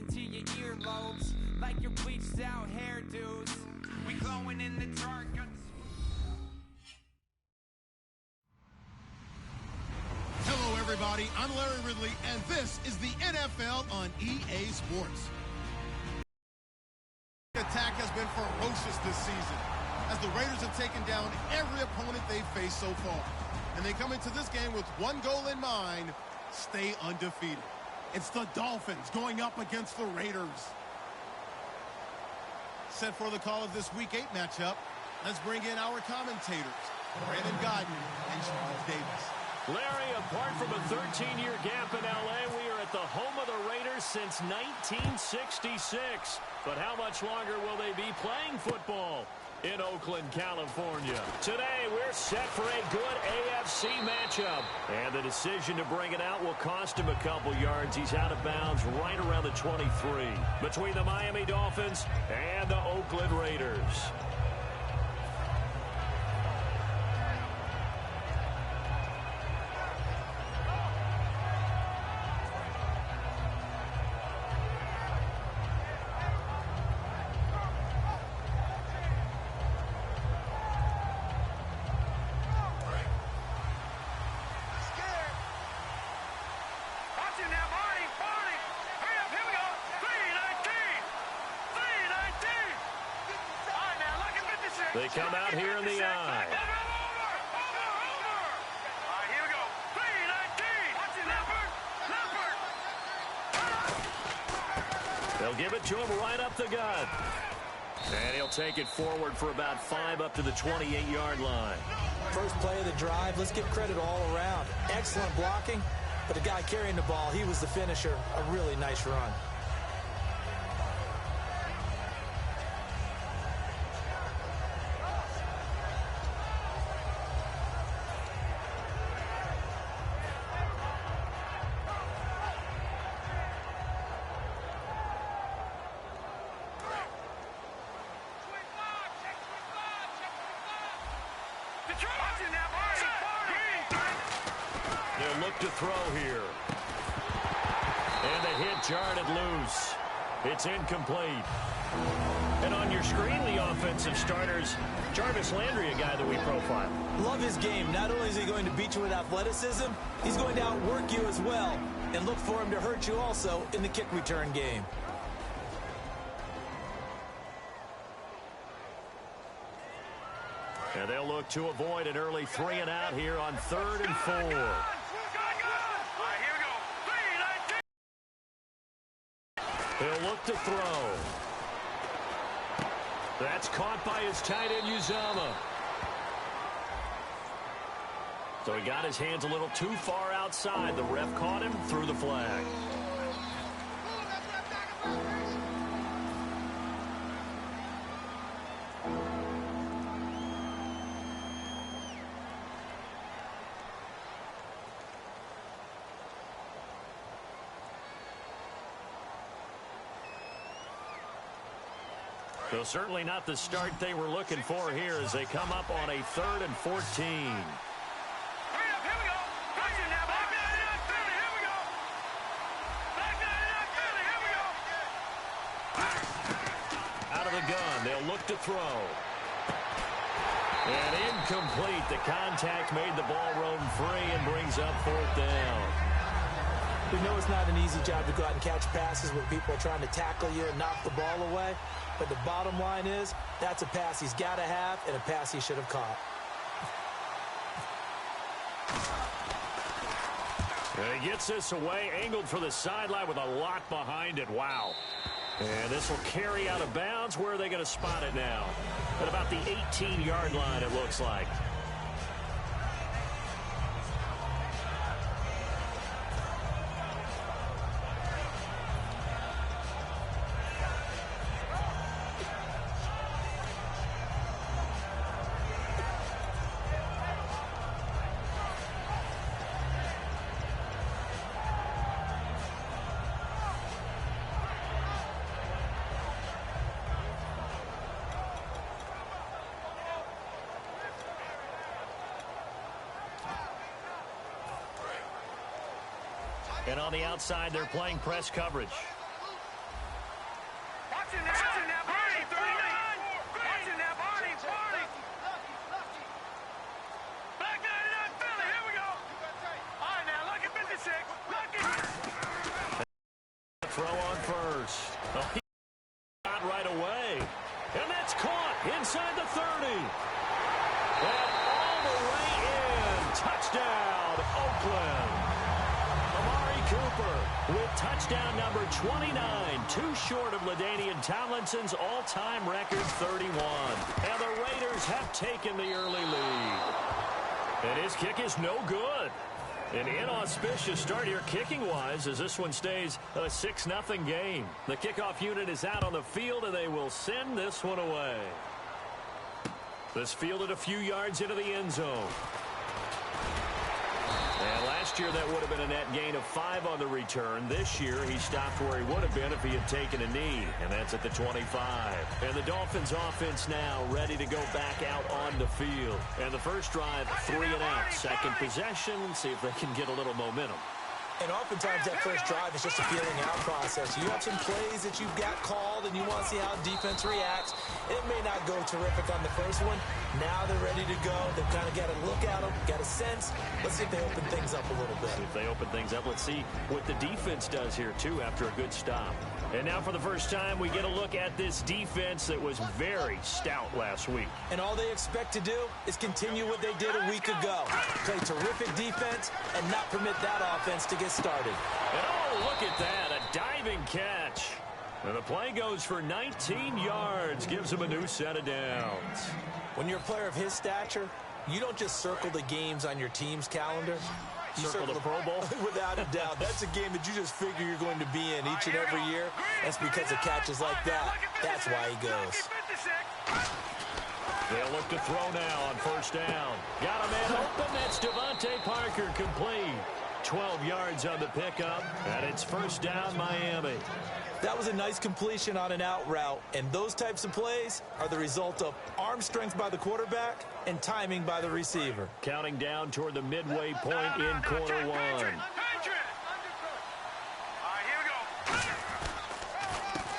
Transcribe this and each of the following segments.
into your earlobes like your bleached out hairdos. We glowing in the dark. Hello, everybody. I'm Larry Ridley, and this is the NFL on EA Sports. The attack has been ferocious this season, as the Raiders have taken down every opponent they've faced so far. And they come into this game with one goal in mind: stay undefeated. It's the Dolphins going up against the Raiders. Set for the call of this Week 8 matchup, let's bring in our commentators, Brandon Godden and Charles Davis. Larry, apart from a 13-year gap in L.A., we are at the home of the Raiders since 1966. But how much longer will they be playing football in Oakland, California? Today, we're set for a good AFC matchup. And the decision to bring it out will cost him a couple yards. He's out of bounds right around the 23. Between the Miami Dolphins and the Oakland Raiders. They come out here in the eye. Here we go. 3-19. They'll give it to him right up the gut. And he'll take it forward for about 5 up to the 28-yard line. First play of the drive, let's give credit all around. Excellent blocking, but the guy carrying the ball, he was the finisher. A really nice run. They'll look to throw here. And the hit jarred it loose. It's incomplete. And on your screen, the offensive starters, Jarvis Landry, a guy that we profile. Love his game. Not only is he going to beat you with athleticism, he's going to outwork you as well. And look for him to hurt you also in the kick return game. And they'll look to avoid an early 3-and-out here on 3rd and 4. He'll look to throw. That's caught by his tight end, Uzama. So he got his hands a little too far outside. The ref caught him, threw the flag. So certainly not the start they were looking for here as they come up on a 3rd and 14. Out of the gun, they'll look to throw. And incomplete. The contact made the ball roam free and brings up 4th down. We know it's not an easy job to go out and catch passes when people are trying to tackle you and knock the ball away. But the bottom line is, that's a pass he's got to have and a pass he should have caught. And he gets this away, angled for the sideline with a lot behind it. Wow. And this will carry out of bounds. Where are they going to spot it now? At about the 18-yard line, it looks like. And on the outside, they're playing press coverage. Cooper with touchdown number 29, too short of LaDainian Tomlinson's all-time record 31. And the Raiders have taken the early lead. And his kick is no good. An inauspicious start here kicking-wise as this one stays a 6-0 game. The kickoff unit is out on the field, and they will send this one away. This fielded a few yards into the end zone. And last year that would have been a net gain of 5 on the return. This year he stopped where he would have been if he had taken a knee, and that's at the 25. And the Dolphins offense now ready to go back out on the field. And the first drive, 3 and out. Second possession, see if they can get a little momentum. And oftentimes that first drive is just a feeling out process. You have some plays that you've got called and you want to see how defense reacts. It may not go terrific on the first one. Now they're ready to go. They've kind of got to look at them, got a sense. Let's see if they open things up a little bit. See if they open things up. Let's see what the defense does here, too, after a good stop. And now for the first time, we get a look at this defense that was very stout last week. And all they expect to do is continue what they did a week ago. Play terrific defense and not permit that offense to get started. And oh, look at that, a diving catch. And the play goes for 19 yards, gives him a new set of downs. When you're a player of his stature, you don't just circle the games on your team's calendar. You circle the Pro Bowl? Without a doubt. That's a game that you just figure you're going to be in each and every year. That's because of catches like that. That's why he goes. They'll look to throw now on first down. Got a man open. That's Devontae Parker complete. 12 yards on the pickup, and it's first down Miami. That was a nice completion on an out route, and those types of plays are the result of arm strength by the quarterback and timing by the receiver. Counting down toward the midway point in quarter one.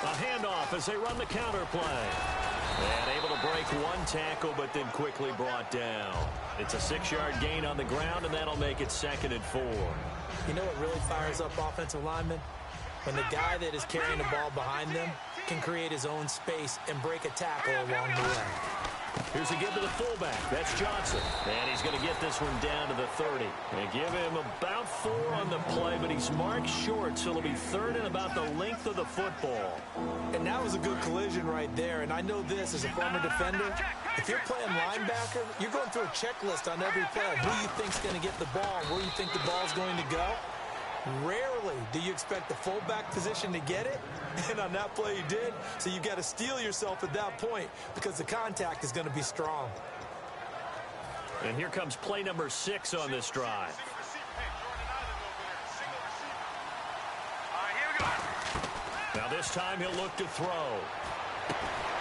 A handoff as they run the counter play. And able to break one tackle, but then quickly brought down. It's a 6-yard gain on the ground, and that'll make it 2nd and 4. You know what really fires up offensive linemen? When the guy that is carrying the ball behind them can create his own space and break a tackle along the way. Here's a give to the fullback. That's Johnson. And he's going to get this one down to the 30. And give him about 4 on the play, but he's marked short, so it'll be 3rd and about the length of the football. And that was a good collision right there. And I know this as a former defender. If you're playing linebacker, you're going through a checklist on every play. Who you think's going to get the ball, where you think the ball's going to go. Rarely do you expect the fullback position to get it, and on that play he did. So you've got to steel yourself at that point because the contact is going to be strong. And here comes play number 6 on this drive. Now this time he'll look to throw.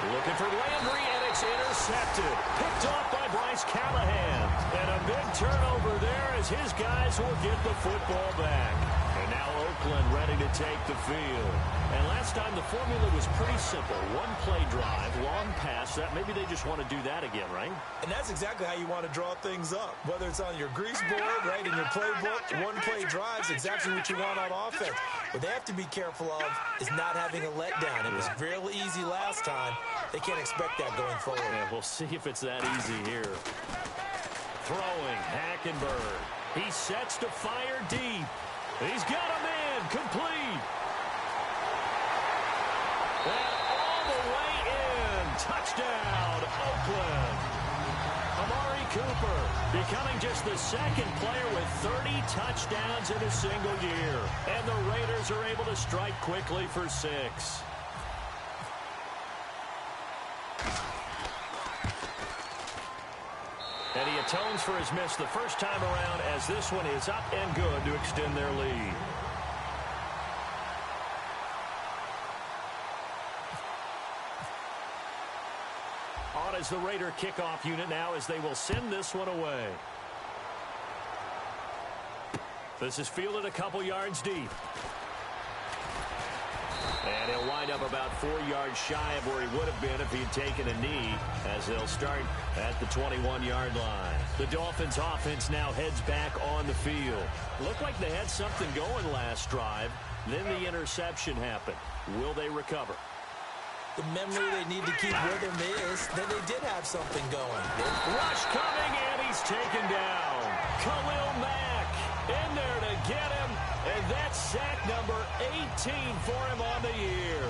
Looking for Landry, and it's intercepted. Picked off by Bryce Callahan. And a big turnover there as his guys will get the football back. And now Oakland ready to take the field. And last time the formula was pretty simple. One play drive, long pass. That maybe they just want to do that again, right? And that's exactly how you want to draw things up. Whether it's on your grease board, right, in your playbook, one play drives exactly what you want on offense. What they have to be careful of is not having a letdown. It was real easy last time. They can't expect that going forward. Yeah, we'll see if it's that easy here. Throwing, Hackenberg. He sets to fire deep. He's got a man complete. And all the way in. Touchdown, Oakland. Amari Cooper becoming just the 2nd player with 30 touchdowns in a single year. And the Raiders are able to strike quickly for 6. And he atones for his miss the first time around as this one is up and good to extend their lead. On is the Raider kickoff unit now as they will send this one away. This is fielded a couple yards deep. And he'll wind up about 4 yards shy of where he would have been if he'd taken a knee, as they'll start at the 21-yard line. The Dolphins offense now heads back on the field. Looked like they had something going last drive. Then the interception happened. Will they recover? The memory they need to keep with them is that they did have something going. Rush coming, and he's taken down. Khalil Mack. in there to get him, and that's sack number 18 for him on the year.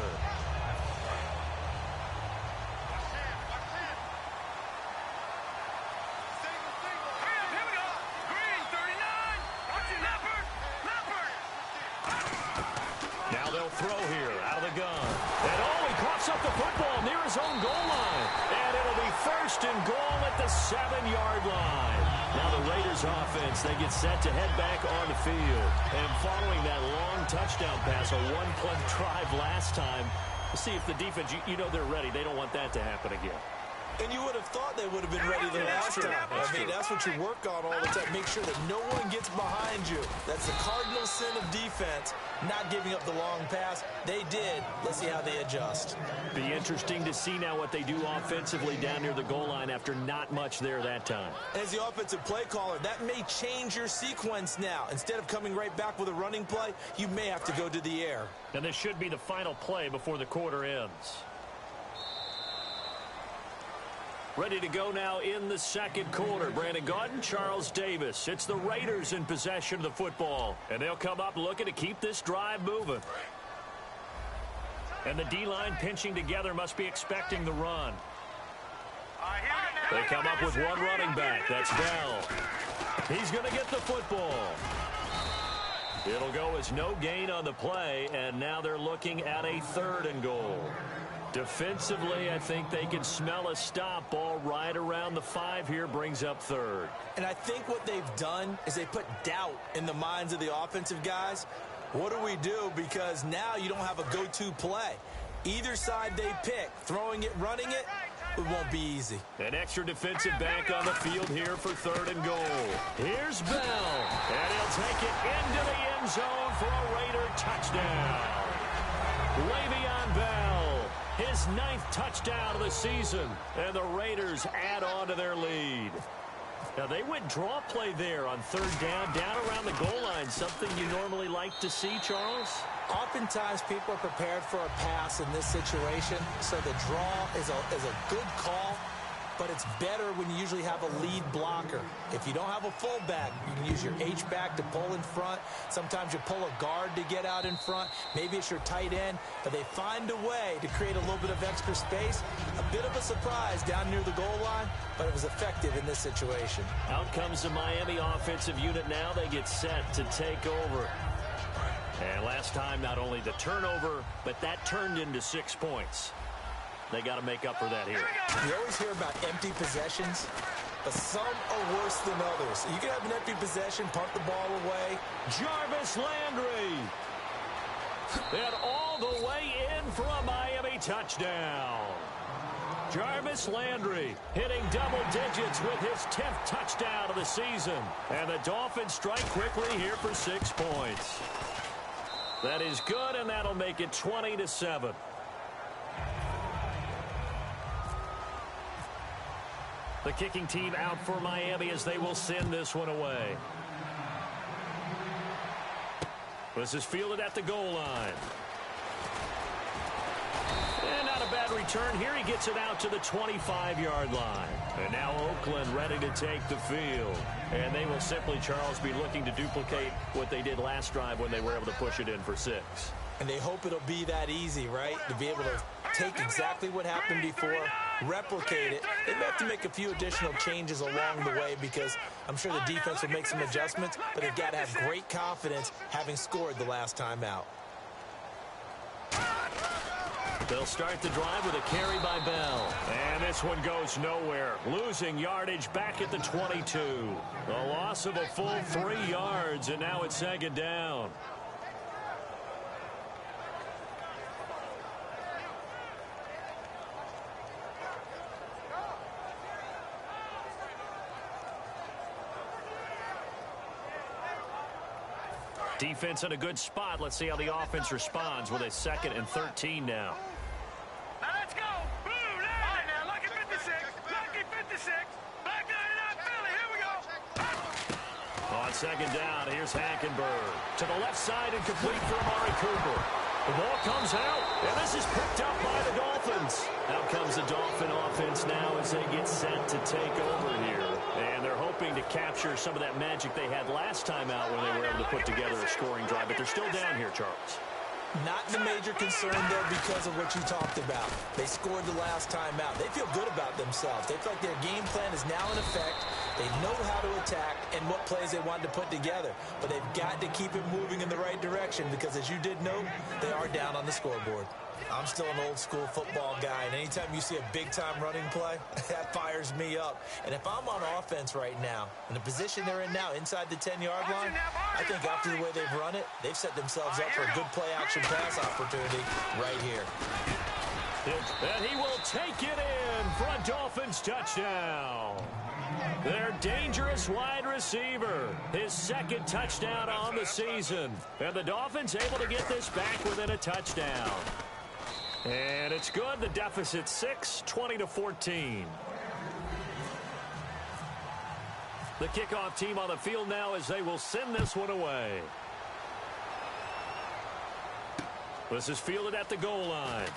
Now they'll throw here out of the gun. And he coughs up the football near his own goal line. And it'll be first and goal at the 7-yard line. Now the Raiders offense, they get set to head back on the field. And following that long touchdown pass, a one-play drive last time, see if the defense, you know they're ready. They don't want that to happen again. And you would have thought they would have been ready the last time. I mean, that's what you work on all the time. Make sure that no one gets behind you. That's the cardinal sin of defense, not giving up the long pass. They did. Let's see how they adjust. Be interesting to see now what they do offensively down near the goal line after not much there that time. As the offensive play caller, that may change your sequence now. Instead of coming right back with a running play, you may have to go to the air. And this should be the final play before the quarter ends. Ready to go now in the second quarter. Brandon Gaudin, Charles Davis. It's the Raiders in possession of the football. And they'll come up looking to keep this drive moving. And the D-line pinching together must be expecting the run. They come up with one running back. That's Bell. He's going to get the football. It'll go as no gain on the play, and now they're looking at a 3rd and goal. Defensively, I think they can smell a stop. Ball right around the 5 here, brings up 3rd. And I think what they've done is they put doubt in the minds of the offensive guys. What do we do? Because now you don't have a go-to play. Either side they pick, throwing it, running it, it won't be easy. An extra defensive back on the field here for 3rd and goal. Here's Bell, and he'll take it into the end zone for a Raider touchdown. Le'Veon Bell, his 9th touchdown of the season, and the Raiders add on to their lead. Now, they went draw play there on 3rd down around the goal line, something you normally like to see, Charles? Oftentimes, people are prepared for a pass in this situation, so the draw is a good call, but it's better when you usually have a lead blocker. If you don't have a fullback, you can use your H-back to pull in front. Sometimes you pull a guard to get out in front. Maybe it's your tight end, but they find a way to create a little bit of extra space. A bit of a surprise down near the goal line, but it was effective in this situation. Out comes the Miami offensive unit now. They get set to take over. And last time, not only the turnover, but that turned into 6 points. They got to make up for that here. You always hear about empty possessions, but some are worse than others. You can have an empty possession, punt the ball away. Jarvis Landry. And all the way in for a Miami touchdown. Jarvis Landry hitting double digits with his 10th touchdown of the season. And the Dolphins strike quickly here for 6 points. That is good, and that'll make it 20-7. The kicking team out for Miami as they will send this one away. This is fielded at the goal line. And not a bad return here. He gets it out to the 25-yard line. And now Oakland ready to take the field. And they will simply, Charles, be looking to duplicate what they did last drive when they were able to push it in for 6. And they hope it'll be that easy, right? To be able to take exactly what happened before, replicate it. They may have to make a few additional changes along the way because I'm sure the defense will make some adjustments, but they've got to have great confidence having scored the last time out. They'll start the drive with a carry by Bell. And this one goes nowhere. Losing yardage back at the 22. A loss of a full 3 yards, and now it's 2nd down. Defense in a good spot. Let's see how the offense responds with a 2nd and 13 now. Now let's go. Blue, now. All right, now, lucky 56. Lucky 56. Black 99 Philly. Here we go. On 2nd down, here's Hackenberg. To the left side and complete for Amari Cooper. The ball comes out, and this is picked up by the Dolphins. Out comes the Dolphin offense now as they get set to take over here. And they're hoping to capture some of that magic they had last time out when they were able to put together a scoring drive. But they're still down here, Charles. Not the major concern, though, because of what you talked about. They scored the last time out. They feel good about themselves. They feel like their game plan is now in effect. They know how to attack and what plays they want to put together. But they've got to keep it moving in the right direction because, as you did note, they are down on the scoreboard. I'm still an old-school football guy, and anytime you see a big-time running play, that fires me up. And if I'm on offense right now, in the position they're in now, inside the 10-yard line, I think after the way they've run it, they've set themselves up for a good play-action pass opportunity right here. And he will take it in for a Dolphins touchdown. Their dangerous wide receiver, his second touchdown on the season. And the Dolphins able to get this back within a touchdown. And it's good. The deficit 6, 20-14. The kickoff team on the field now as they will send this one away. This is fielded at the goal line.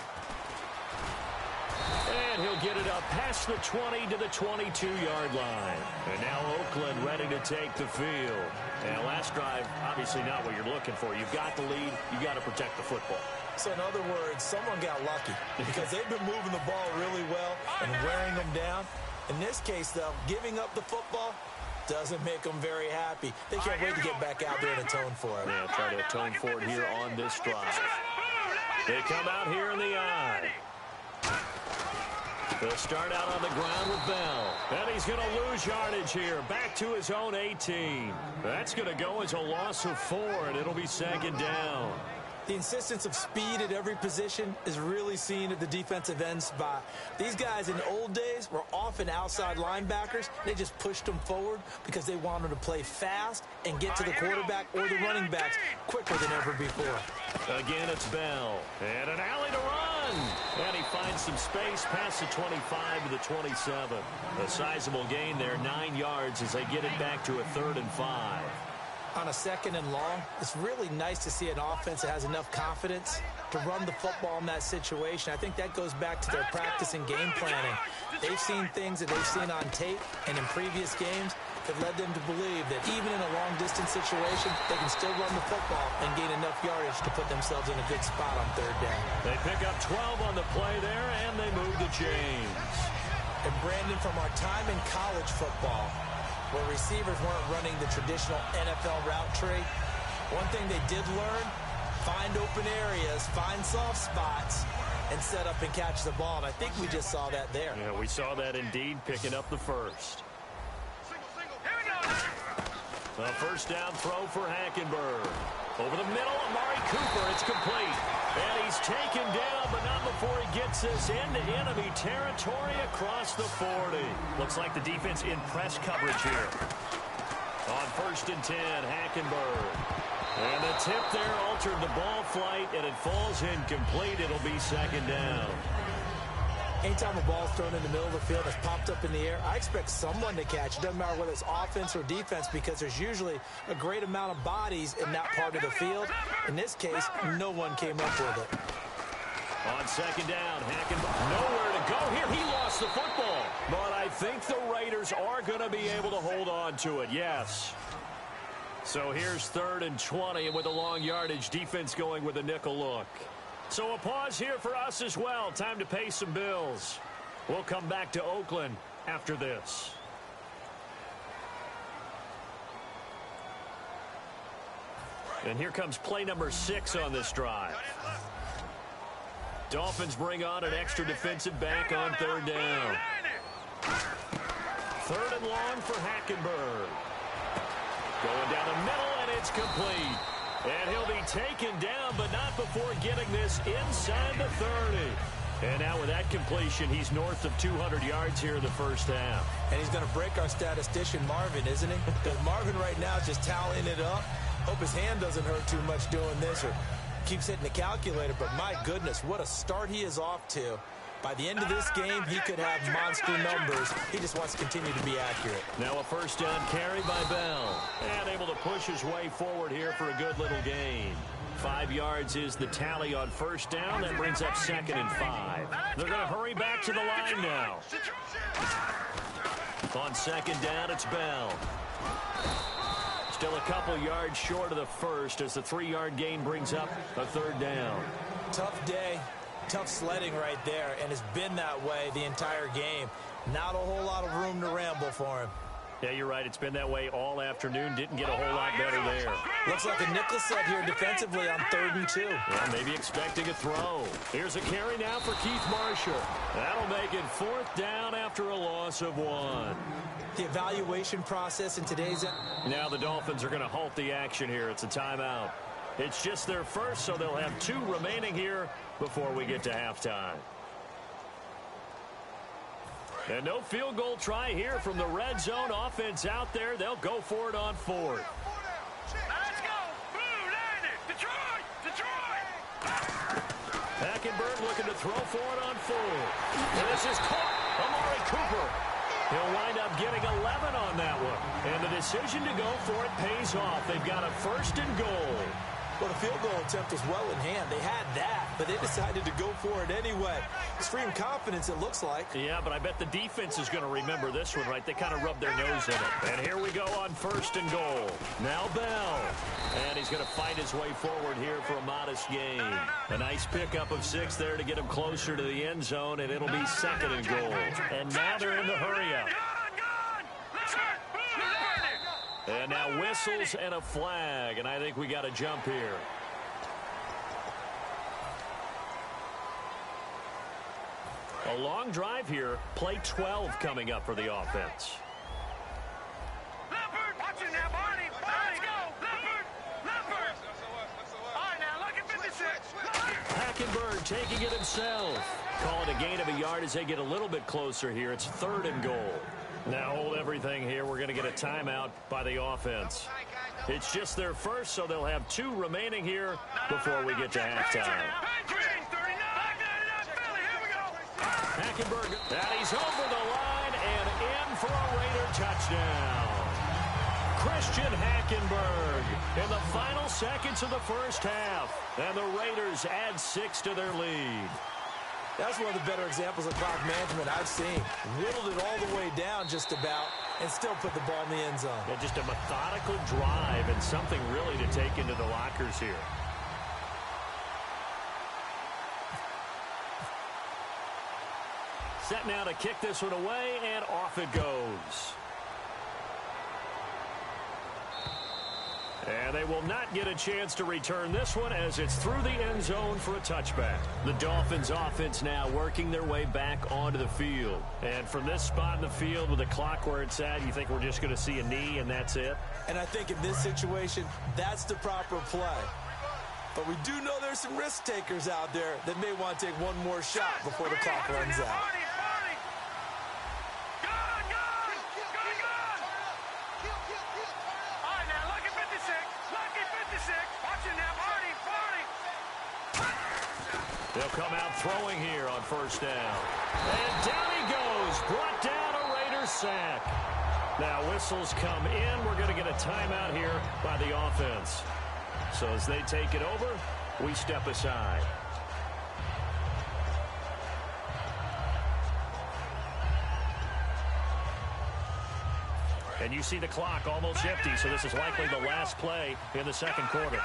And he'll get it up past the 20 to the 22-yard line. And now Oakland ready to take the field. And last drive, obviously not what you're looking for. You've got the lead. You've got to protect the football. So in other words, someone got lucky because they've been moving the ball really well and wearing them down. In this case, though, giving up the football doesn't make them very happy. They can't wait to get back out there and atone for it. Yeah, try to atone for it here on this drive. They come out here in the eye. They'll start out on the ground with Bell. And he's going to lose yardage here. Back to his own 18. That's going to go as a loss of 4, and it'll be second down. The insistence of speed at every position is really seen at the defensive end spot. These guys in the old days were often outside linebackers. They just pushed them forward because they wanted to play fast and get to the quarterback or the running backs quicker than ever before. Again, it's Bell. And an alley to run. And he finds some space past the 25 to the 27. A sizable gain there, 9 yards as they get it back to a 3rd and 5. On a second and long, it's really nice to see an offense that has enough confidence to run the football in that situation. I think that goes back to their practice and game planning. They've seen things that they've seen on tape and in previous games that led them to believe that even in a long-distance situation, they can still run the football and gain enough yardage to put themselves in a good spot on 3rd down. They pick up 12 on the play there, and they move the chains. And Brandon, from our time in college football, where receivers weren't running the traditional NFL route tree, one thing they did learn, find open areas, find soft spots, and set up and catch the ball. And I think we just saw that there. Yeah, we saw that indeed, picking up the first. A first down throw for Hackenberg. Over the middle, Amari Cooper, it's complete. And he's taken down, but not before he gets this into enemy territory across the 40. Looks like the defense in press coverage here. On 1st and 10, Hackenberg. And the tip there altered the ball flight, and it falls incomplete. It'll be second down. Anytime a ball's thrown in the middle of the field that's popped up in the air, I expect someone to catch. It doesn't matter whether it's offense or defense because there's usually a great amount of bodies in that part of the field. In this case, no one came up with it. On second down, Hackenberg nowhere to go here. He lost the football. But I think the Raiders are going to be able to hold on to it, yes. So here's 3rd and 20, and with a long yardage, defense going with a nickel look. So a pause here for us as well. Time to pay some bills. We'll come back to Oakland after this. And here comes play number 6 on this drive. Dolphins bring on an extra defensive back on 3rd down. 3rd and long for Hackenberg. Going down the middle, and it's complete. And he'll be taken down, but not before getting this inside the 30. And now with that completion, he's north of 200 yards here in the first half. And he's going to break our statistician, Marvin, isn't he? Because Marvin right now is just tallying it up. Hope his hand doesn't hurt too much doing this or keeps hitting the calculator. But my goodness, what a start he is off to. By the end of this game, he could have monster numbers. He just wants to continue to be accurate. Now a first down carry by Bell. And able to push his way forward here for a good little gain. 5 yards is the tally on first down. That brings up 2nd and 5. They're going to hurry back to the line now. On second down, it's Bell. Still a couple yards short of the first as the 3-yard gain brings up a third down. Tough day, tough sledding right there, and it's been that way the entire game. Not a whole lot of room to ramble for him. Yeah, you're right. It's been that way all afternoon. Didn't get a whole lot better there. Looks like a nickel set here defensively on 3rd and 2. Yeah, maybe expecting a throw. Here's a carry now for Keith Marshall. That'll make it 4th down after a loss of 1. The evaluation process in today's... Now the Dolphins are going to halt the action here. It's a timeout. It's just their first, so they'll have 2 remaining here before we get to halftime. And no field goal try here from the red zone offense out there. They'll go for it on 4th. Let's go. Blue landed. Detroit. Hackenberg looking to throw for it on 4th. And this is caught. Amari Cooper. He'll wind up getting 11 on that one. And the decision to go for it pays off. They've got a 1st and goal. Well, the field goal attempt was well in hand. They had that, but they decided to go for it anyway. Extreme confidence, it looks like. Yeah, but I bet the defense is going to remember this one, right? They kind of rubbed their nose in it. And here we go on 1st and goal. Now Bell. And he's going to fight his way forward here for a modest gain. A nice pickup of 6 there to get him closer to the end zone, and it'll be 2nd and goal. And now they're in the hurry-up. And now whistles and a flag, and I think we got a jump here. A long drive here. Play 12 coming up for the offense. Leopard, watch it now, Barney. Let's go, Leopard. All right, now look at 56. Hackenberg taking it himself. Call it a gain of a yard as they get a little bit closer here. It's 3rd and goal. Now hold everything here. We're going to get a timeout by the offense. It's just their first, so they'll have 2 remaining here before we get to halftime. Hackenberg, and he's over the line and in for a Raider touchdown. Christian Hackenberg in the final seconds of the first half. And the Raiders add 6 to their lead. That's one of the better examples of clock management I've seen. Whittled it all the way down just about and still put the ball in the end zone. Yeah, just a methodical drive and something really to take into the lockers here. Set now to kick this one away, and off it goes. And they will not get a chance to return this one as it's through the end zone for a touchback. The Dolphins offense now working their way back onto the field. And from this spot in the field with the clock where it's at, you think we're just going to see a knee and that's it? And I think in this situation, that's the proper play. But we do know there's some risk takers out there that may want to take one more shot before the clock runs out. They'll come out throwing here on 1st down. And down he goes. Brought down a Raider sack. Now whistles come in. We're going to get a timeout here by the offense. So as they take it over, we step aside. And you see the clock almost empty, so this is likely the last play in the second quarter.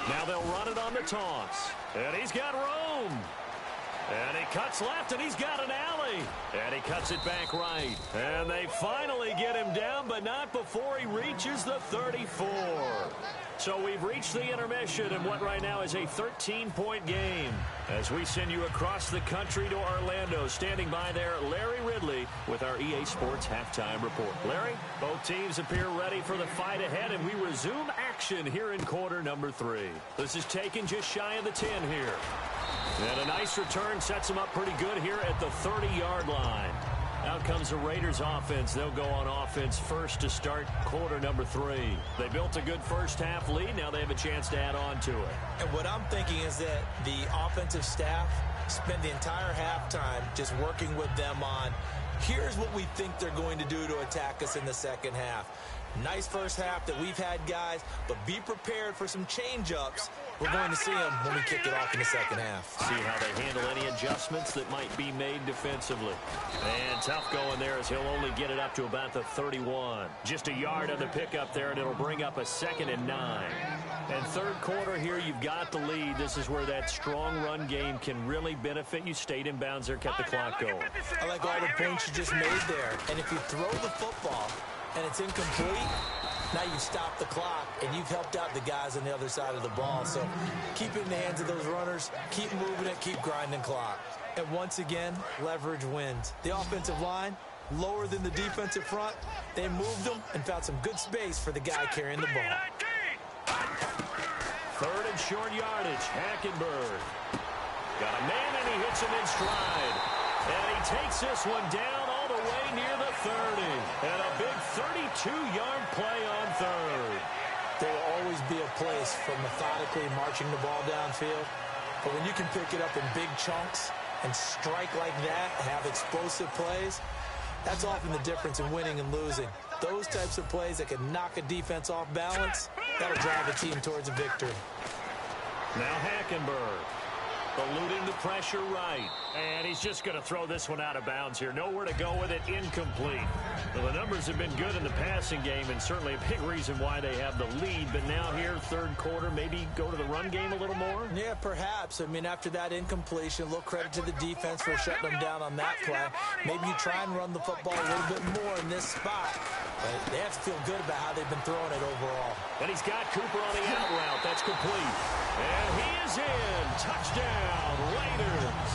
Now they'll run it on the toss. And he's got room. And he cuts left, and he's got an alley. And he cuts it back right. And they finally get him down, but not before he reaches the 34. So we've reached the intermission in what right now is a 13-point game. As we send you across the country to Orlando, standing by there, Larry Ridley with our EA Sports Halftime Report. Larry, both teams appear ready for the fight ahead, and we resume action here in quarter number 3. This is taken just shy of the 10 here. And a nice return sets them up pretty good here at the 30-yard line. Out comes the Raiders offense. They'll go on offense first to start quarter number 3. They built a good first half lead. Now they have a chance to add on to it. And what I'm thinking is that the offensive staff spend the entire halftime just working with them on, here's what we think they're going to do to attack us in the second half. Nice first half that we've had, guys, but be prepared for some change-ups We're going to see them when we kick it off in the second half. See how they handle any adjustments that might be made defensively. And tough going there as he'll only get it up to about the 31. Just a yard on the pickup there, and it'll bring up a 2nd and 9. And third quarter here, you've got the lead. This is where that strong run game can really benefit you. Stayed in bounds there, kept the clock going. I like all the points you just made there. And if you throw the football and it's incomplete, now you've stopped the clock, and you've helped out the guys on the other side of the ball. So keep it in the hands of those runners. Keep moving it. Keep grinding clock. And once again, leverage wins. The offensive line, lower than the defensive front. They moved them and found some good space for the guy carrying the ball. 3rd and short yardage. Hackenberg. Got a man, and he hits him in stride. And he takes this one down all the way near the 30. And a big 32-yard play on 3rd. There will always be a place for methodically marching the ball downfield. But when you can pick it up in big chunks and strike like that, have explosive plays, that's often the difference in winning and losing. Those types of plays that can knock a defense off balance, that'll drive a team towards a victory. Now Hackenberg. Eluding the pressure right. And he's just going to throw this one out of bounds here. Nowhere to go with it. Incomplete. Well, the numbers have been good in the passing game, and certainly a big reason why they have the lead. But now here, third quarter, maybe go to the run game a little more? Yeah, perhaps. I mean, after that incompletion, a little credit to the defense for shutting them down on that play. Maybe you try and run the football a little bit more in this spot. But they have to feel good about how they've been throwing it overall. And he's got Cooper on the out route. That's complete. And he is in. Touchdown, Raiders.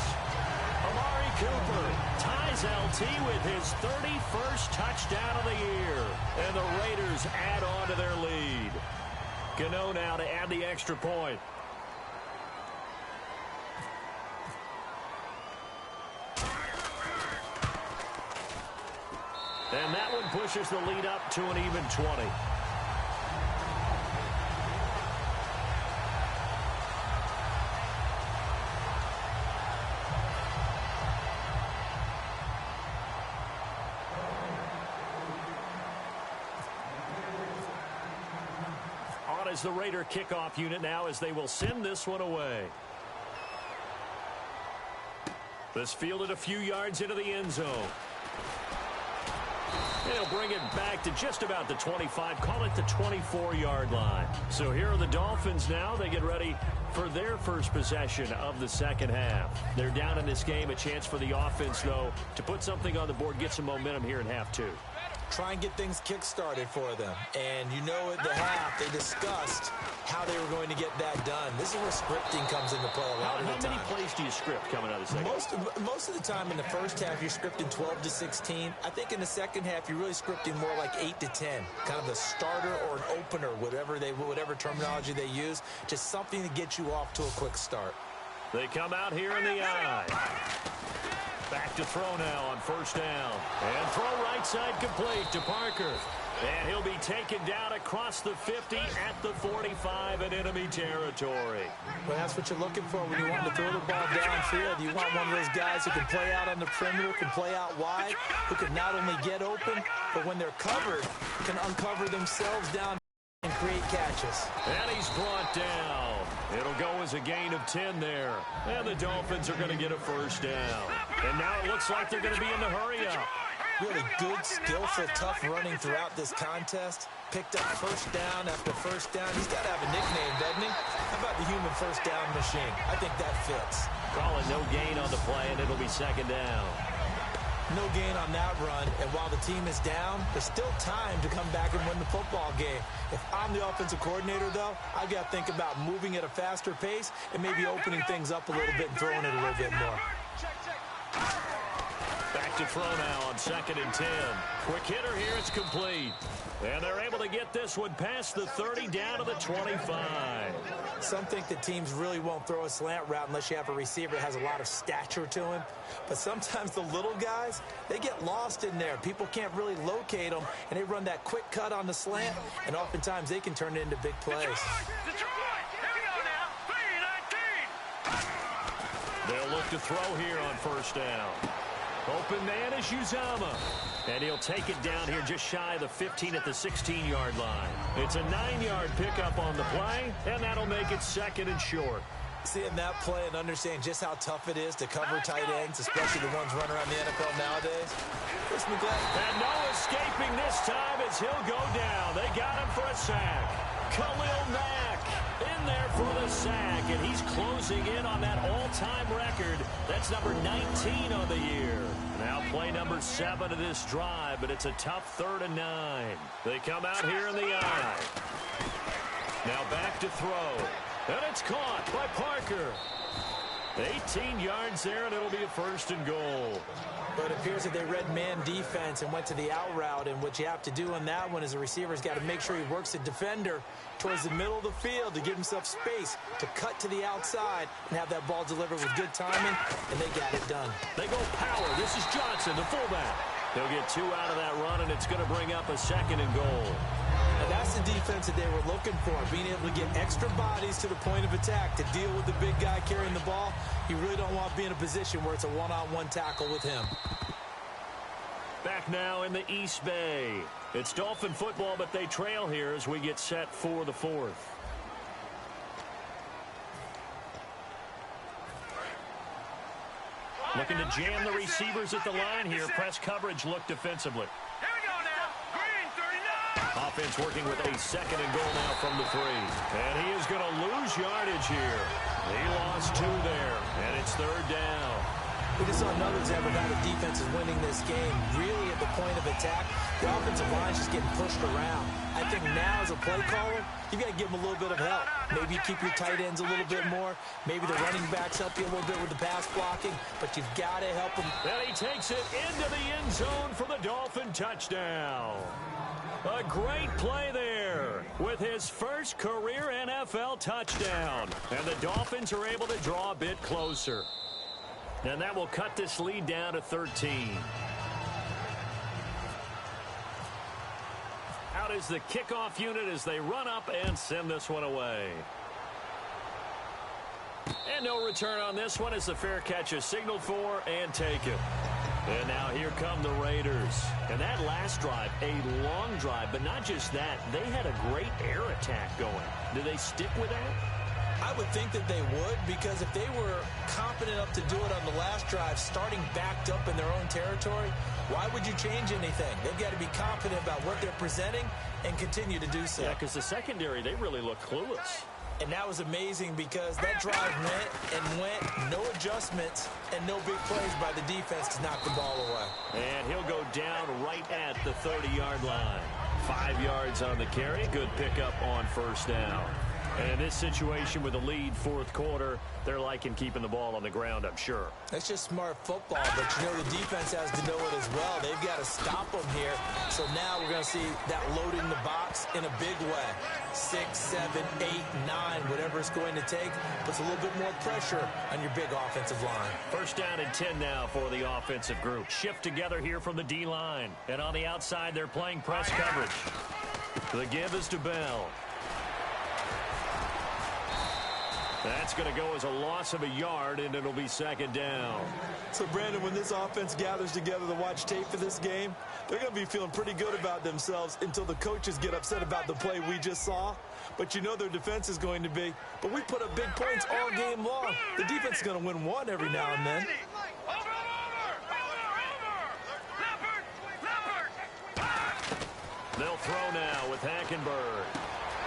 Amari Cooper ties LT with his 31st touchdown of the year. And the Raiders add on to their lead. Gano now to add the extra point. And that one pushes the lead up to an even 20. On is the Raider kickoff unit now as they will send this one away. This fielded a few yards into the end zone. They'll bring it back to just about the 25, call it the 24-yard line. So here are the Dolphins now. They get ready for their first possession of the second half. They're down in this game. A chance for the offense, though, to put something on the board, get some momentum here in half two. Try and get things kick-started for them. And you know at the half, they discussed how they were going to get that done. This is where scripting comes into play a lot of the time. How many plays do you script coming out of the second half? Most of the time in the first half, you're scripting 12 to 16. I think in the second half, you're really scripting more like 8 to 10. Kind of a starter or an opener, whatever terminology they use. Just something to get you off to a quick start. They come out here in the eye. Back to throw now on first down. And throw right side complete to Parker. And he'll be taken down across the 50 at the 45 in enemy territory. Well, that's what you're looking for when you want to throw the ball downfield. You want one of those guys who can play out on the perimeter, can play out wide, who can not only get open, but when they're covered, can uncover themselves down and create catches. And he's brought down. It'll go as a gain of 10 there. And the Dolphins are going to get a first down. And now it looks like they're going to be in the hurry-up. Really good, skillful, tough running throughout this contest. Picked up first down after first down. He's got to have a nickname, doesn't he? How about the human first down machine? I think that fits. Calling no gain on the play, and it'll be second down. No gain on that run, and while the team is down, there's still time to come back and win the football game. If I'm the offensive coordinator, though, I've got to think about moving at a faster pace and maybe opening things up a little bit and throwing it a little bit more. Back to throw now on 2nd and 10. Quick hitter here, it's complete. And they're able to get this one past the 30 down to the 25. Some think that teams really won't throw a slant route unless you have a receiver that has a lot of stature to him. But sometimes the little guys, they get lost in there. People can't really locate them, and they run that quick cut on the slant, and oftentimes they can turn it into big plays. They'll look to throw here on first down. Open man is Uzama. And he'll take it down here just shy of the 15 at the 16-yard line. It's a 9-yard pickup on the play, and that'll make it 2nd and short. Seeing that play and understand just how tough it is to cover tight ends, especially the ones running around the NFL nowadays. Chris McGlade. And no escaping this time as he'll go down. They got him for a sack. Khalil Mack in there for the sack, and he's closing in on that all-time record. That's number 19 on the year. Now play number 7 of this drive, but it's a tough 3rd and 9. They come out here in the eye. Now back to throw. And it's caught by Parker. 18 yards there, and it'll be a 1st and goal. But it appears that they read man defense and went to the out route, and what you have to do on that one is the receiver's got to make sure he works the defender towards the middle of the field to give himself space to cut to the outside and have that ball delivered with good timing, and they got it done. They go power. This is Johnson, the fullback. He'll get 2 out of that run, and it's going to bring up a 2nd and goal. And that's the defense that they were looking for, being able to get extra bodies to the point of attack to deal with the big guy carrying the ball. You really don't want to be in a position where it's a one-on-one tackle with him. Back now in the East Bay. It's Dolphin football, but they trail here as we get set for the 4th. Looking to jam the receivers at the line here. Press coverage look defensively. Here we go now. Green 39. Offense working with a 2nd and goal now from the 3. And he is going to lose yardage here. He lost 2 there, and it's 3rd down. We just saw another example of how the defense is winning this game. Really at the point of attack, the offensive line's just getting pushed around. I think now as a play caller, you've got to give them a little bit of help. Maybe you keep your tight ends a little bit more. Maybe the running backs help you a little bit with the pass blocking, but you've got to help them. And he takes it into the end zone for the Dolphin touchdown. A great play there with his first career NFL touchdown. And the Dolphins are able to draw a bit closer. And that will cut this lead down to 13. Out is the kickoff unit as they run up and send this one away. And no return on this one as the fair catch is signaled for and taken. And now here come the Raiders. And that last drive, a long drive, but not just that. They had a great air attack going. Do they stick with that? I would think that they would, because if they were confident enough to do it on the last drive, starting backed up in their own territory, why would you change anything? They've got to be confident about what they're presenting and continue to do so. Yeah, because the secondary, they really look clueless. And that was amazing because that drive went, no adjustments, and no big plays by the defense to knock the ball away. And he'll go down right at the 30-yard line. 5 yards on the carry. Good pickup on 1st down. And in this situation with the lead 4th quarter, they're liking keeping the ball on the ground, I'm sure. That's just smart football, but you know the defense has to know it as well. They've got to stop them here. So now we're going to see that loading the box in a big way. 6, 7, 8, 9, whatever it's going to take, puts a little bit more pressure on your big offensive line. 1st down and 10 now for the offensive group. Shift together here from the D-line. And on the outside, they're playing press coverage. The give is to Bell. That's going to go as a loss of a yard, and it'll be 2nd down. So, Brandon, when this offense gathers together to watch tape for this game, they're going to be feeling pretty good about themselves until the coaches get upset about the play we just saw. But you know their defense is going to be. But we put up big points all game long. The defense is going to win one every now and then. They'll throw now with Hackenberg.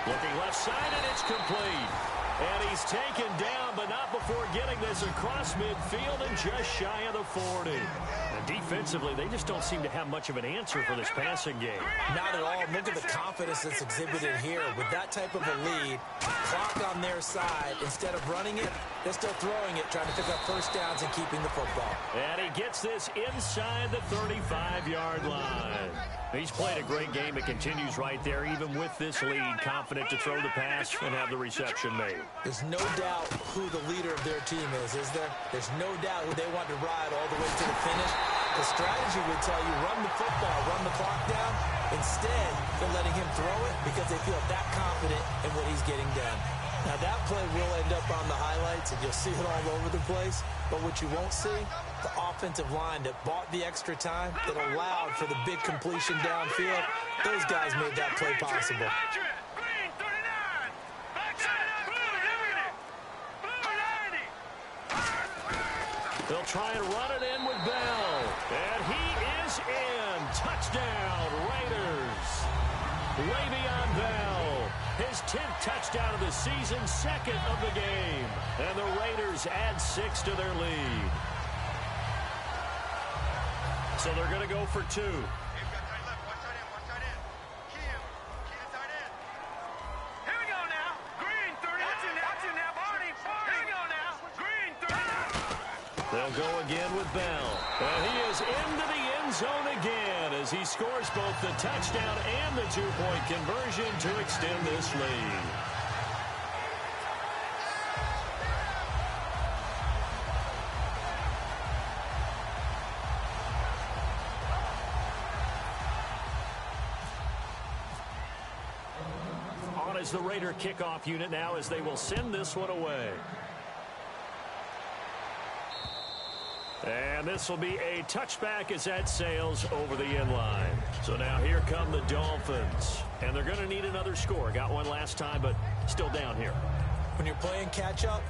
Looking left side, and it's complete. And he's taken down, but not before getting this across midfield and just shy of the 40. And defensively, they just don't seem to have much of an answer for this passing game. Not at all. Look at the confidence that's exhibited here. With that type of a lead, clock on their side, instead of running it, they're still throwing it, trying to pick up 1st downs and keeping the football. And he gets this inside the 35-yard line. He's played a great game. It continues right there, even with this lead, confident to throw the pass and have the reception made. There's no doubt who the leader of their team is there? There's no doubt who they want to ride all the way to the finish. The strategy would tell you, run the football, run the clock down. Instead, they're letting him throw it because they feel that confident in what he's getting done. Now, that play will end up on the highlights, and you'll see it all over the place. But what you won't see the offensive line that bought the extra time, that allowed for the big completion downfield. Those guys made that play possible. Green 39. Backside up. Blue 90. They'll try and run it in with Bell. And he is in. Touchdown, Raiders. Le'Veon Bell, his 10th touchdown of the season, 2nd of the game. And the Raiders add 6 to their lead. So they're going to go for 2. They'll go again with Bell. And he is into the end zone again as he scores both the touchdown and the 2-point conversion to extend this lead. On is the Raider kickoff unit now as they will send this one away. And this will be a touchback as that sails over the end line. So now here come the Dolphins. And they're going to need another score. Got one last time, but still down here. When you're playing catch-up,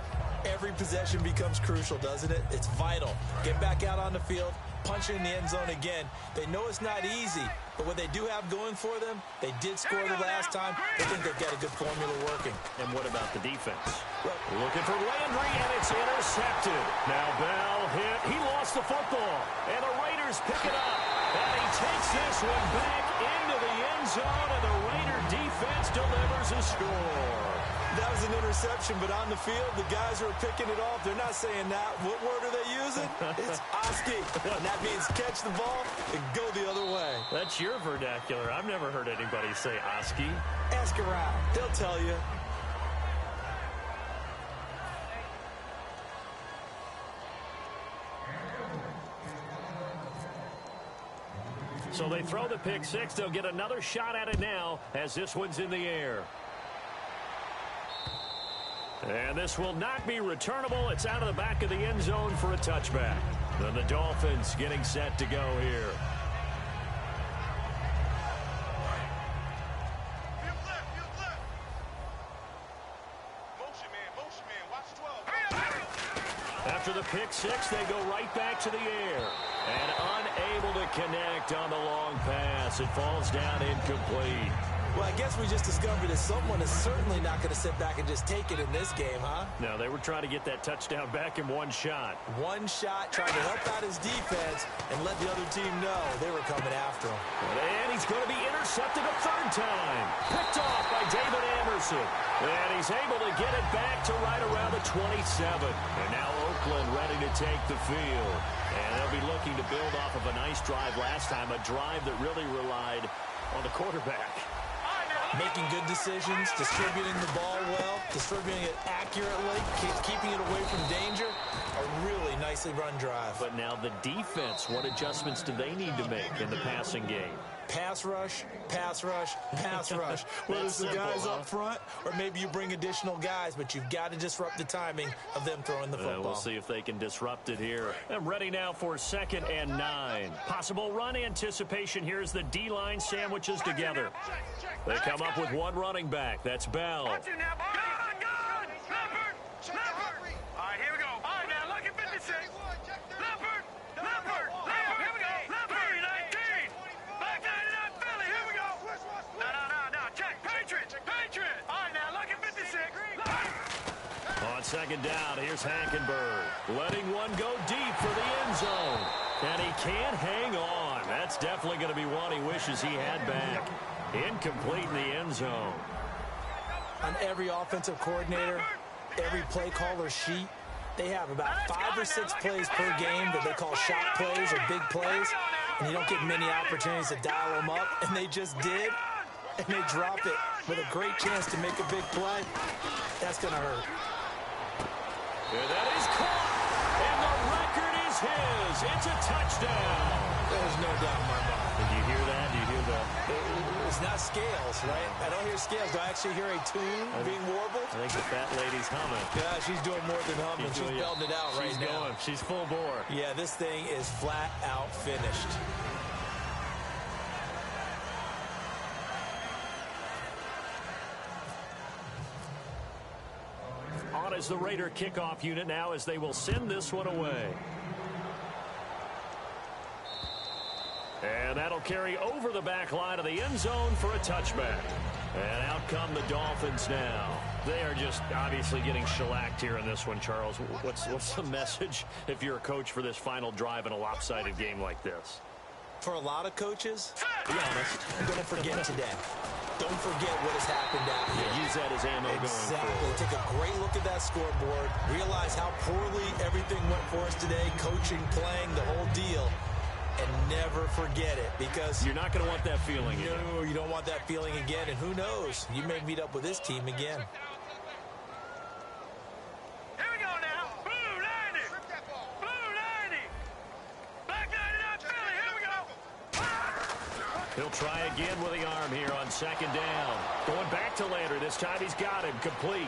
every possession becomes crucial, doesn't it? It's vital. Get back out on the field, punch it in the end zone again. They know it's not easy, but what they do have going for them, they did score the last time. They think they've got a good formula working. And what about the defense? Looking for Landry, and it's intercepted. Now Bell hit. He lost the football, and the Raiders pick it up. And he takes this one back into the end zone, and the Raider defense delivers a score. That was an interception, but on the field, the guys who are picking it off, they're not saying that. What word are they using? It's Oski. And that means catch the ball and go the other way. That's your vernacular. I've never heard anybody say Oski. Ask around. They'll tell you. So they throw the pick six. They'll get another shot at it now as this one's in the air. And this will not be returnable. It's out of the back of the end zone for a touchback. Then the Dolphins getting set to go here. After the pick six, they go right back to the air. And unable to connect on the long pass. It falls down incomplete. Well, I guess we just discovered that someone is certainly not going to sit back and just take it in this game, huh? No, they were trying to get that touchdown back in one shot. One shot, trying to help out his defense and let the other team know they were coming after him. And he's going to be intercepted a third time. Picked off by David Amerson. And he's able to get it back to right around the 27. And now Oakland ready to take the field. And they'll be looking to build off of a nice drive last time, a drive that really relied on the quarterback. Making good decisions, distributing the ball well, distributing it accurately, keeping it away from danger. A really nicely run drive. But now the defense, what adjustments do they need to make in the passing game? Pass rush, pass rush, pass rush. Whether it's the guys up front or maybe you bring additional guys, but you've got to disrupt the timing of them throwing the football. We'll see if they can disrupt it here. I'm ready now for 2nd and 9. Possible run anticipation. Here's the D-line sandwiches together. They come up with one running back. That's Bell. All right, here we go. All right, now look at 56. Leopard. Here we go. Leopard, 19. Back 99, Philly. Here we go. No. Check. Patriot. All right, now look at 56. On 2nd down, here's Hackenberg. Letting one go deep for the end zone. And he can't hang on. That's definitely going to be one he wishes he had back. Incomplete in the end zone. On every offensive coordinator, every play caller sheet, they have about 5 or 6 plays per game that they call shot plays or big plays, and you don't get many opportunities to dial them up, and they just did, and they drop it with a great chance to make a big play. That's going to hurt. And that is caught, and the record is his. It's a touchdown. There's no doubt in my mind. Did you hear that? Do you hear the... It's not scales, right? I don't hear scales. Do I actually hear a tune being warbled? I think the fat lady's humming. Yeah, she's doing more than humming. She's belting it out right now. She's full bore. Yeah, this thing is flat out finished. On is the Raider kickoff unit now as they will send this one away. And that'll carry over the back line of the end zone for a touchback. And out come the Dolphins now. They are just obviously getting shellacked here in this one, Charles. What's the message if you're a coach for this final drive in a lopsided game like this? For a lot of coaches, be honest, don't forget today. Don't forget what has happened out here. Use that as ammo going forward. Take a great look at that scoreboard. Realize how poorly everything went for us today. Coaching, playing, the whole deal. And never forget it, because you're not going to want that feeling again. No, you don't want that feeling again. And who knows? You may meet up with this team again. Here we go now. Blue 90. Blue 90. Black 99 Philly. Here we go. He'll try again with the arm here on second down. Going back to Lander. This time he's got him complete.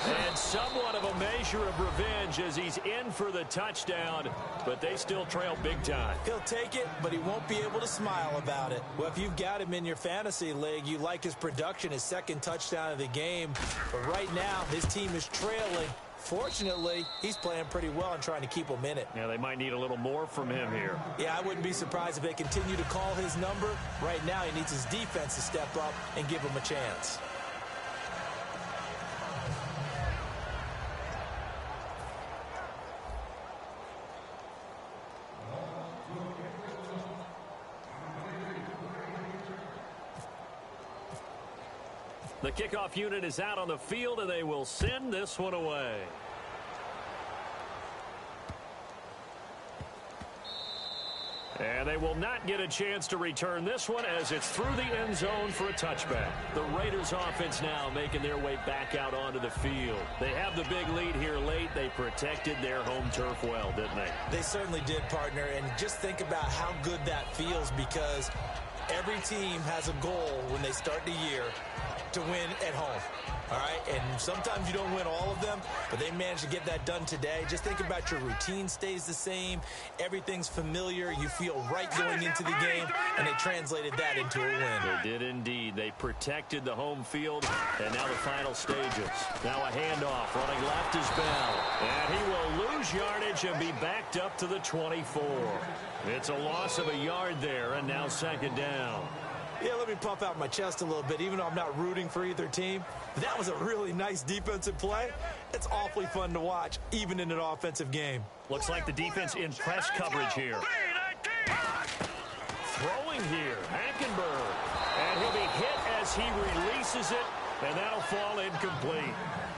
And somewhat of a measure of revenge as he's in for the touchdown, but they still trail big time. He'll take it, but he won't be able to smile about it. Well, if you've got him in your fantasy league, you like his production, his second touchdown of the game. But right now, his team is trailing. Fortunately, he's playing pretty well and trying to keep him in it. Yeah, they might need a little more from him here. Yeah, I wouldn't be surprised if they continue to call his number. Right now, he needs his defense to step up and give him a chance. The kickoff unit is out on the field, and they will send this one away. And they will not get a chance to return this one as it's through the end zone for a touchback. The Raiders offense now making their way back out onto the field. They have the big lead here late. They protected their home turf well, didn't they? They certainly did, partner. And just think about how good that feels, because every team has a goal when they start the year to win at home. All right, and sometimes you don't win all of them, but they managed to get that done today. Just think about your routine stays the same. Everything's familiar. You feel right going into the game, and they translated that into a win. They did indeed. They protected the home field, and now the final stages. Now a handoff. Running left is Bell, and he will lose yardage and be backed up to the 24. It's a loss of a yard there, and now second down. Yeah, let me puff out my chest a little bit, even though I'm not rooting for either team. That was a really nice defensive play. It's awfully fun to watch, even in an offensive game. Looks like the defense in press coverage here. Throwing here, Hackenberg. And he'll be hit as he releases it, and that'll fall incomplete.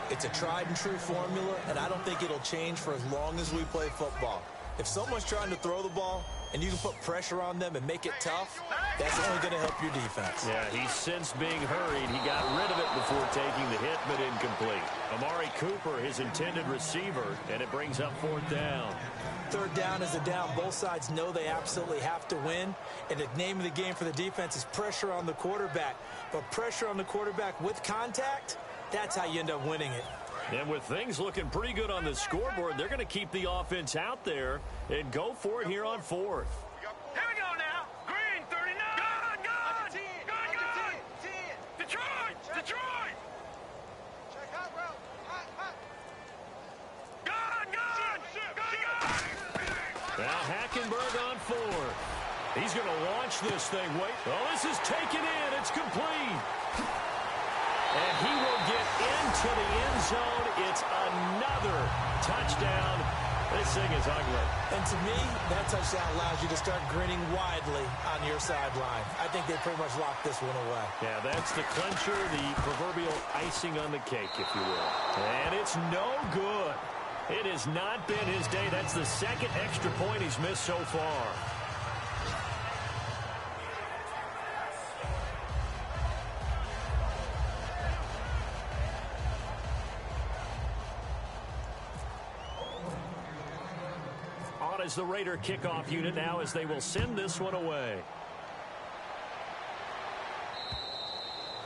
It's a tried and true formula, and I don't think it'll change for as long as we play football. If someone's trying to throw the ball and you can put pressure on them and make it tough, that's only going to help your defense. Yeah, he's since being hurried. He got rid of it before taking the hit, but incomplete. Amari Cooper, his intended receiver, and it brings up fourth down. Third down is a down. Both sides know they absolutely have to win, and the name of the game for the defense is pressure on the quarterback. But pressure on the quarterback with contact, that's how you end up winning it. And with things looking pretty good on the scoreboard, they're going to keep the offense out there and go for it here on fourth. Here we go now. Green, 39. Good. Detroit. Check out, bro. Good. Now Hackenberg on fourth. He's going to launch this thing. Wait. Oh, this is taken in. It's complete. And he will get into the end zone. It's another touchdown. This thing is ugly. And to me, that touchdown allows you to start grinning widely on your sideline. I think they pretty much locked this one away. Yeah, that's the clincher, the proverbial icing on the cake, if you will. And it's no good. It has not been his day. That's the second extra point he's missed so far. out as the Raider kickoff unit now as they will send this one away.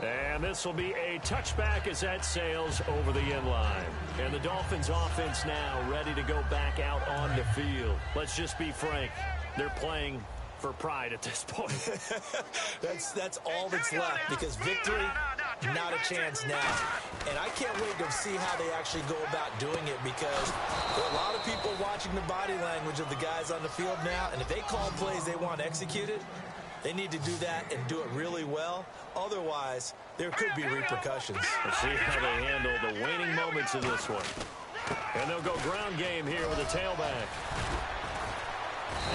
And this will be a touchback as that sails over the end line. And the Dolphins offense now ready to go back out on the field. Let's just be frank. They're playing for pride at this point. That's all that's left, because victory, not a chance now. And I can't wait to see how they actually go about doing it, because there are a lot of people watching the body language of the guys on the field now, and if they call plays they want executed, they need to do that and do it really well. Otherwise, there could be repercussions. Let's see how they handle the waning moments of this one. And they'll go ground game here with a tailback.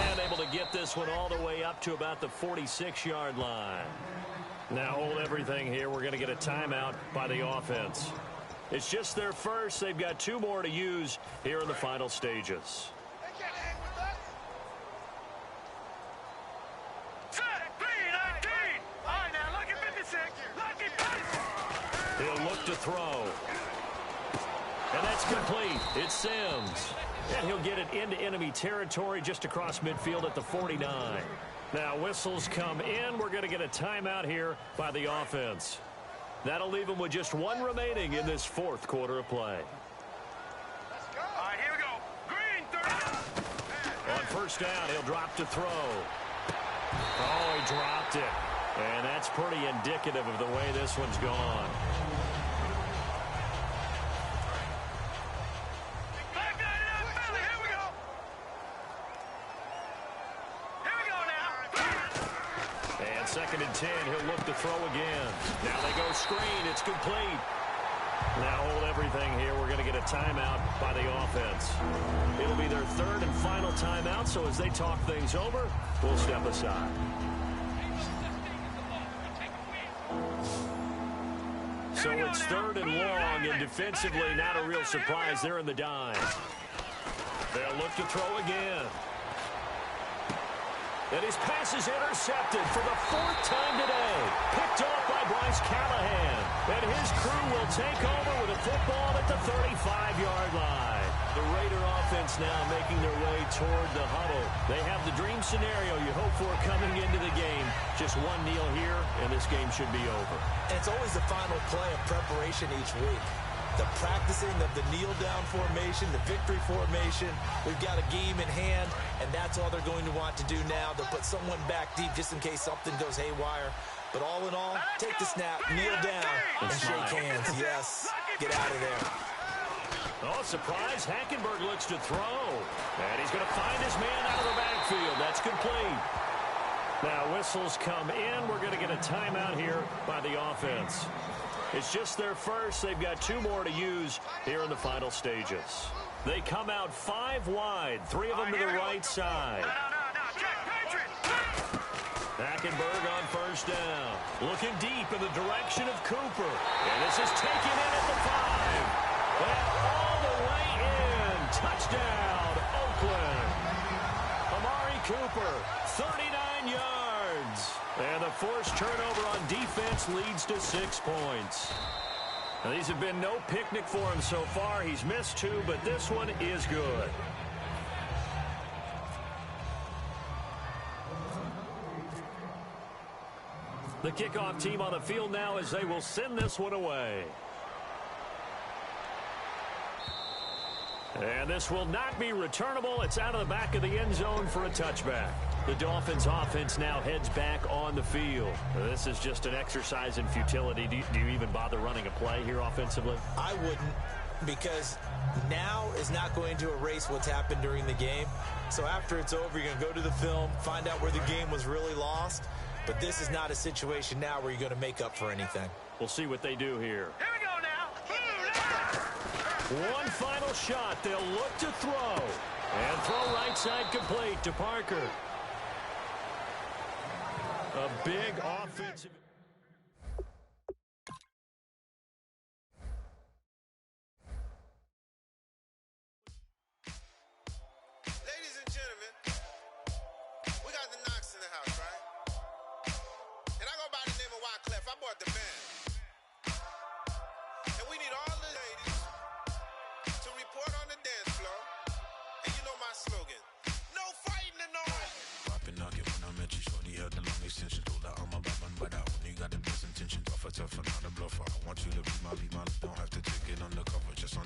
And able to get this one all the way up to about the 46-yard line. Now hold everything here. We're going to get a timeout by the offense. It's just their first. They've got 2 more to use here in the final stages. He'll look to throw. And that's complete. It's Sims. And he'll get it into enemy territory just across midfield at the 49. Now whistles come in. We're going to get a timeout here by the offense. That'll leave them with just 1 remaining in this 4th quarter of play. All right, here we go. Green, 30. On first down, he'll drop to throw. Oh, he dropped it. And that's pretty indicative of the way this one's gone. Second and 10, he'll look to throw again. Now they go screen, it's complete. Now hold everything here. We're going to get a timeout by the offense. It'll be their 3rd and final timeout, so as they talk things over, we'll step aside. So it's 3rd and long, and defensively not a real surprise. They're in the dime. They'll look to throw again. And his pass is intercepted for the 4th time today. Picked off by Bryce Callahan. And his crew will take over with a football at the 35-yard line. The Raider offense now making their way toward the huddle. They have the dream scenario you hope for coming into the game. Just 1 kneel here, and this game should be over. And it's always the final play of preparation each week. The practicing of the kneel-down formation, the victory formation. We've got a game in hand, and that's all they're going to want to do now. They'll put someone back deep just in case something goes haywire. But all in all, take the snap, kneel down, and shake hands. Yes, get out of there. Oh, surprise. Hackenberg looks to throw. And he's going to find his man out of the backfield. That's complete. Now whistles come in. We're going to get a timeout here by the offense. It's just their first. They've got 2 more to use here in the final stages. They come out 5 wide, 3 of them to the right side. Hackenberg on first down. Looking deep in the direction of Cooper. And this is taken in at the 5. And all the way in. Touchdown, Oakland. Amari Cooper, 39 yards. And the forced turnover on defense leads to 6 points. Now, these have been no picnic for him so far. He's missed 2, but this one is good. The kickoff team on the field now as they will send this one away. And this will not be returnable. It's out of the back of the end zone for a touchback. The Dolphins offense now heads back on the field. This is just an exercise in futility. Do you even bother running a play here offensively? I wouldn't, because now is not going to erase what's happened during the game. So after it's over, you're going to go to the film, find out where the game was really lost. But this is not a situation now where you're going to make up for anything. We'll see what they do here. Here we go now. One final shot. They'll look to throw. And throw right side complete to Parker. A big offensive... Ladies and gentlemen, we got the Knox in the house, right? And I go by the name of Wyclef. I bought the band. And we need all the ladies to report on the dance floor. And you know my slogan. tough and not a bluffer. I want you to be my, don't have to take it undercover. Just on